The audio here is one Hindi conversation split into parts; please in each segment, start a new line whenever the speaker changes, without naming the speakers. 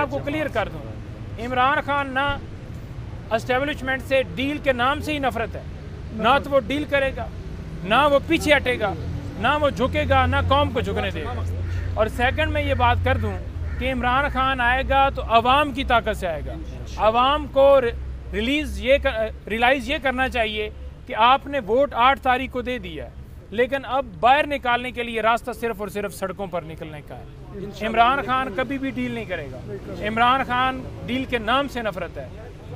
आपको क्लियर कर दूँ, इमरान खान ना एस्टेब्लिशमेंट से डील के नाम से ही नफरत है, ना तो वो डील करेगा, ना वो पीछे हटेगा, ना वो झुकेगा, ना कौम को झुकने देगा। और सेकंड में ये बात कर दूं कि इमरान खान आएगा तो अवाम की ताकत से आएगा। अवाम को रियलाइज़ ये करना चाहिए कि आपने वोट 8 तारीख को दे दिया है, लेकिन अब बाहर निकालने के लिए रास्ता सिर्फ और सिर्फ सड़कों पर निकलने का है। इमरान खान कभी भी डील नहीं करेगा। इमरान खान डील के नाम से नफरत है।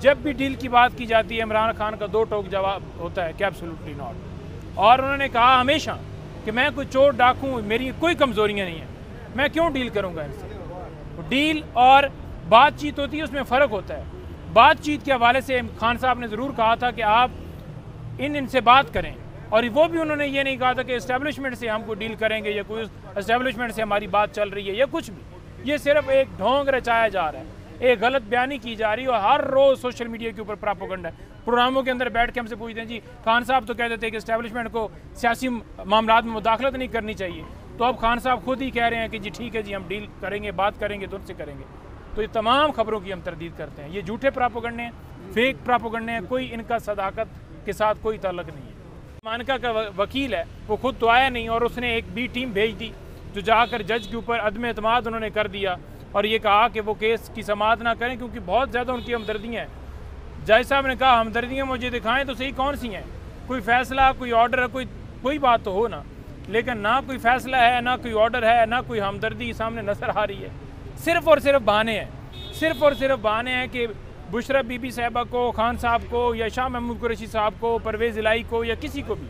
जब भी डील की बात की जाती है इमरान खान का 2 टोक जवाब होता है कि एब्सोल्युटली नॉट। और उन्होंने कहा हमेशा कि मैं कोई चोर डाकू, मेरी कोई कमजोरियां नहीं है, मैं क्यों डील करूंगा इनसे। डील और बातचीत होती है, उसमें फ़र्क होता है। बातचीत के हवाले से खान साहब ने ज़रूर कहा था कि आप इनसे बात करें, और वो भी उन्होंने ये नहीं कहा था कि इस्टेब्लिशमेंट से हमको डील करेंगे या कोई इस्टेब्लिशमेंट से हमारी बात चल रही है या कुछ भी। ये सिर्फ एक ढोंग रचाया जा रहा है, एक गलत बयानी की जा रही है, और हर रोज़ सोशल मीडिया के ऊपर प्रोपेगेंडा है। प्रोग्रामों के अंदर बैठ के हमसे पूछते हैं जी खान साहब तो कहते थे कि इस्टेब्लिशमेंट को सियासी मामलात में मुदाखलत नहीं करनी चाहिए, तो अब खान साहब खुद ही कह रहे हैं कि जी ठीक है जी हम डील करेंगे, बात करेंगे तो उनसे करेंगे। तो ये तमाम खबरों की हम तरदीद करते हैं। ये झूठे प्रोपेगेंडे हैं, फेक प्रोपेगेंडे हैं, कोई इनका सदाकत के साथ कोई ताल्लुक नहीं है। मानका का वकील है, वो खुद तो आया नहीं, और उसने एक बी टीम भेज दी जो जाकर जज के ऊपर अदम एतमाद उन्होंने कर दिया और ये कहा कि वो केस की समाअत ना करें क्योंकि बहुत ज़्यादा उनकी हमदर्दियाँ हैं। जज साहब ने कहा हमदर्दियाँ मुझे दिखाएं तो सही कौन सी हैं, कोई फ़ैसला, कोई ऑर्डर है, कोई बात तो हो ना। लेकिन ना कोई फ़ैसला है, ना कोई ऑर्डर है, ना कोई हमदर्दी सामने नज़र आ रही है। सिर्फ़ और सिर्फ बहाने हैं, सिर्फ़ और सिर्फ बहाने हैं कि बुशरा बीबी साहिबा को, खान साहब को, या शाह महमूद कुरैशी साहब को, परवेज़ इलाही को, या किसी को भी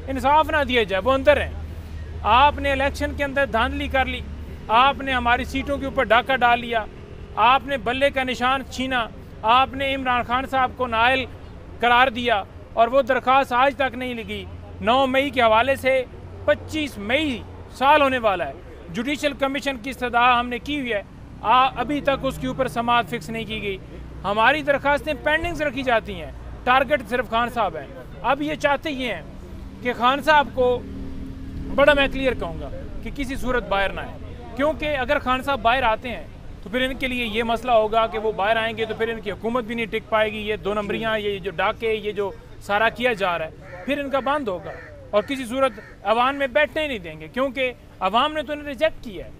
इंसाफ ना दिया जाए। वो अंदर हैं। आपने इलेक्शन के अंदर धांधली कर ली, आपने हमारी सीटों के ऊपर डाका डाल लिया, आपने बल्ले का निशान छीना, आपने इमरान खान साहब को नाअहल करार दिया, और वो दरख्वास्त आज तक नहीं लगी। 9 मई के हवाले से 25 मई साल होने वाला है। जुडिशल कमीशन की इस्तदा हमने की हुई है, अभी तक उसके ऊपर समाअत फिक्स नहीं की गई। हमारी दरख्वास्तें पेंडिंग्स रखी जाती हैं, टारगेट सिर्फ खान साहब हैं। अब ये चाहते ये हैं कि खान साहब को बड़ा मैं क्लियर कहूँगा कि किसी सूरत बाहर ना आए, क्योंकि अगर खान साहब बाहर आते हैं तो फिर इनके लिए ये मसला होगा कि वो बाहर आएंगे तो फिर इनकी हुकूमत भी नहीं टिक पाएगी। ये 2 नंबरियाँ, ये जो डाके, ये जो सारा किया जा रहा है, फिर इनका बंद होगा और किसी सूरत अवाम में बैठने ही नहीं देंगे, क्योंकि अवाम ने तो इन्हें रिजेक्ट किया है।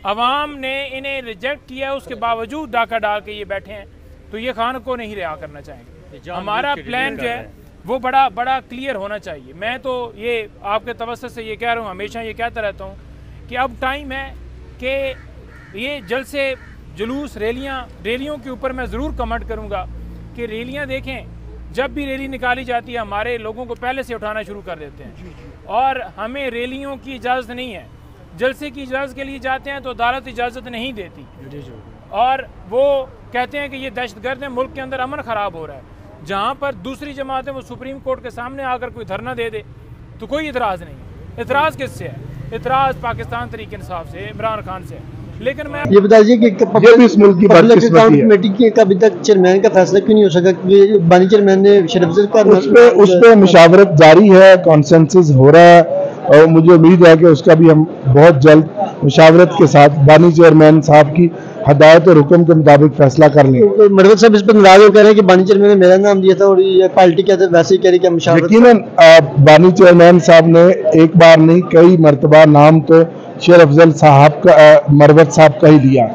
अवाम ने इन्हें रिजेक्ट किया है, उसके बावजूद डाका डाल के ये बैठे हैं, तो ये खान को नहीं रिहा करना चाहेंगे। हमारा प्लान जो है वो बड़ा क्लियर होना चाहिए। मैं तो ये आपके तवज्जुह से ये कह रहा हूँ, हमेशा ये कहता रहता हूँ कि अब टाइम है कि ये जलसे, जुलूस, रैलियों के ऊपर मैं ज़रूर कमेंट करूँगा कि रैलियाँ देखें, जब भी रैली निकाली जाती है हमारे लोगों को पहले से उठाना शुरू कर देते हैं, और हमें रैलियों की इजाज़त नहीं है। जलसे की इजाज़त के लिए जाते हैं तो अदालत इजाज़त नहीं देती, और वो कहते हैं कि ये दहशतगर्द है, मुल्क के अंदर अमन ख़राब हो रहा है। जहाँ पर दूसरी जमातें वो सुप्रीम कोर्ट के सामने आकर कोई धरना दे दे तो कोई इतराज़ नहीं। इतराज़ किससे है? इतराज़ पाकिस्तान तहरीक इंसाफ से, इमरान खान से। लेकिन मैं
ये बता दीजिए कि पब्लिक अकाउंट कमेटी के अभी तक चेयरमैन का फैसला क्यों नहीं हो सका? बानी चेयरमैन ने शरफजल का
उस पे मुशावरत जारी है, कॉन्सेंसस हो रहा है, और मुझे उम्मीद है कि उसका भी हम बहुत जल्द मुशावरत के साथ बानी चेयरमैन साहब की हदायत और हुक्म के मुताबिक फैसला कर लेंगे।
मरवत साहब इस पर नाराज हो कह रहे हैं कि बानी चेयरमैन ने मेरा नाम दिया था और ये पार्टी कहते वैसे ही कह रही कि मुशावरत।
यकीनन बानी चेयरमैन साहब ने एक बार नहीं कई मरतबा नाम तो शेर अफजल साहब का, मरवत साहब का ही दिया,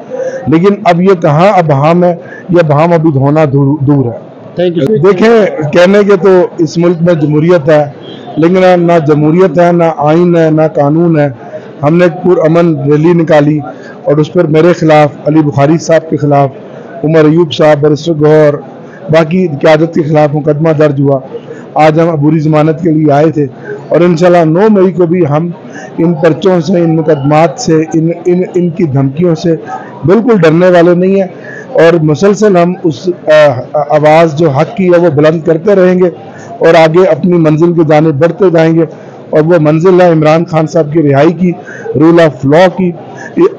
लेकिन अब ये कहाँ अब हम है, ये अब हम अभी होना दूर है। देखें, कहने के तो इस मुल्क में जमहूरियत है, लेकिन ना जमहूरियत है, ना आइन है, ना कानून है। हमने पुरअमन रैली निकाली और उस पर मेरे खिलाफ, अली बुखारी साहब के खिलाफ, उमर अयूब साहब, बैरिस्टर गौहर, बाकी क़यादत के खिलाफ मुकदमा दर्ज हुआ। आज हम अबूरी ज़मानत के लिए आए थे, और इंशाल्लाह 9 मई को भी हम इन पर्चों से, इन मुकदमात से, इनकी धमकियों से बिल्कुल डरने वाले नहीं हैं, और मुसलसल हम उस आवाज़ जो हक की है वो बुलंद करते रहेंगे और आगे अपनी मंजिल की जानिब बढ़ते जाएंगे। और वो मंजिल है इमरान खान साहब की रिहाई की, रूल ऑफ लॉ की,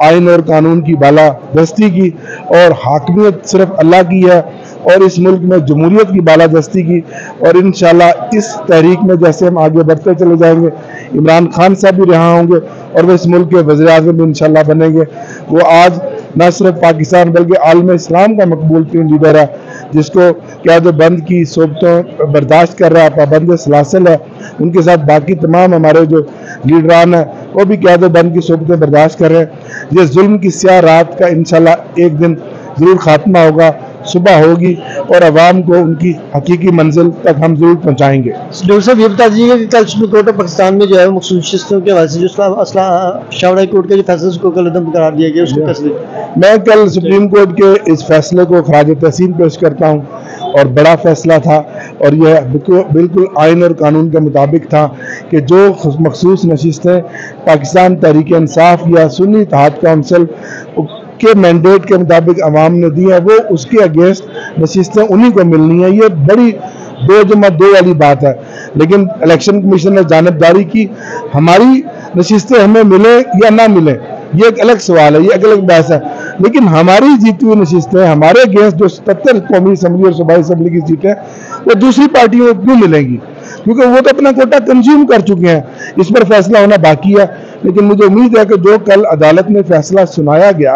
आइन और कानून की बालादस्ती की, और हाकमियत सिर्फ अल्लाह की है, और इस मुल्क में जमहूरियत की बालादस्ती की। और इंशाल्लाह इस तहरीक में जैसे हम आगे बढ़ते चले जाएंगे, इमरान खान साहब भी रिहा होंगे और वो इस मुल्क के वज़ीर-ए-आज़म भी इंशाल्लाह बनेंगे। वो आज न सिर्फ पाकिस्तान बल्कि आलम इस्लाम का मकबूल तीन लीडर है, जिसको क़यादत बंद की सोबतों बर्दाश्त कर रहा है, पाबंद सलासिल है। उनके साथ बाकी तमाम हमारे जो लीडरान हैं वो भी क़यादत बंद की सोबतें बर्दाश्त कर रहे हैं। ये जुल्म की स्याह रात का इंशाल्लाह एक दिन ज़रूर खात्मा होगा, सुबह होगी और अवाम को उनकी हकीकी मंजिल तक हम जरूर पहुँचाएंगे।
डॉक्टर साहब ये बता दीजिए कि कल सुप्रीम कोर्ट ऑफ पाकिस्तान में जो है मखसूस नशिस्तों के हवाले से जो शाहबाज कोर्ट का जो फैसला उसको कल अदम करार दिया गया, उसको कैसे देखें?
मैं कल सुप्रीम कोर्ट के इस फैसले को खराज तहसीन पेश करता हूँ और बड़ा फैसला था और यह बिल्कुल आइन और कानून के मुताबिक था कि जो मखसूस नशिस्तें पाकिस्तान तहरीक इंसाफ या सुन्नी इत्तेहाद कौंसिल के मैंडेट के मुताबिक अवाम ने दी है, वो उसके अगेंस्ट नशिस्तें उन्हीं को मिलनी है। ये बड़ी 2+2 वाली बात है, लेकिन इलेक्शन कमीशन ने जानिबदारी की। हमारी नशिस्तें हमें मिले या ना मिले ये एक अलग सवाल है, ये एक अलग बहस है, लेकिन हमारी जीती हुई नशिस्तें हमारे अगेंस्ट जो 77 कौमी असम्बली और सूबाई असम्बली की सीटें वो दूसरी पार्टियों को क्यों मिलेंगी, क्योंकि वो तो अपना कोटा कंज्यूम कर चुके हैं। इस पर फैसला होना बाकी है, लेकिन मुझे उम्मीद है कि जो कल अदालत में फैसला सुनाया गया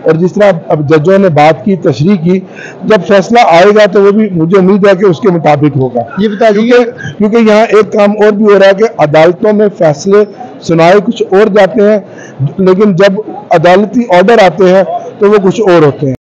और जिस तरह अब जजों ने बात की, तशरीह की, जब फैसला आएगा तो वो भी मुझे उम्मीद है कि उसके मुताबिक होगा।
ये बता दीजिए
क्योंकि यहाँ एक काम और भी हो रहा है कि अदालतों में फैसले सुनाए कुछ और जाते हैं, लेकिन जब अदालती ऑर्डर आते हैं तो वो कुछ और होते हैं।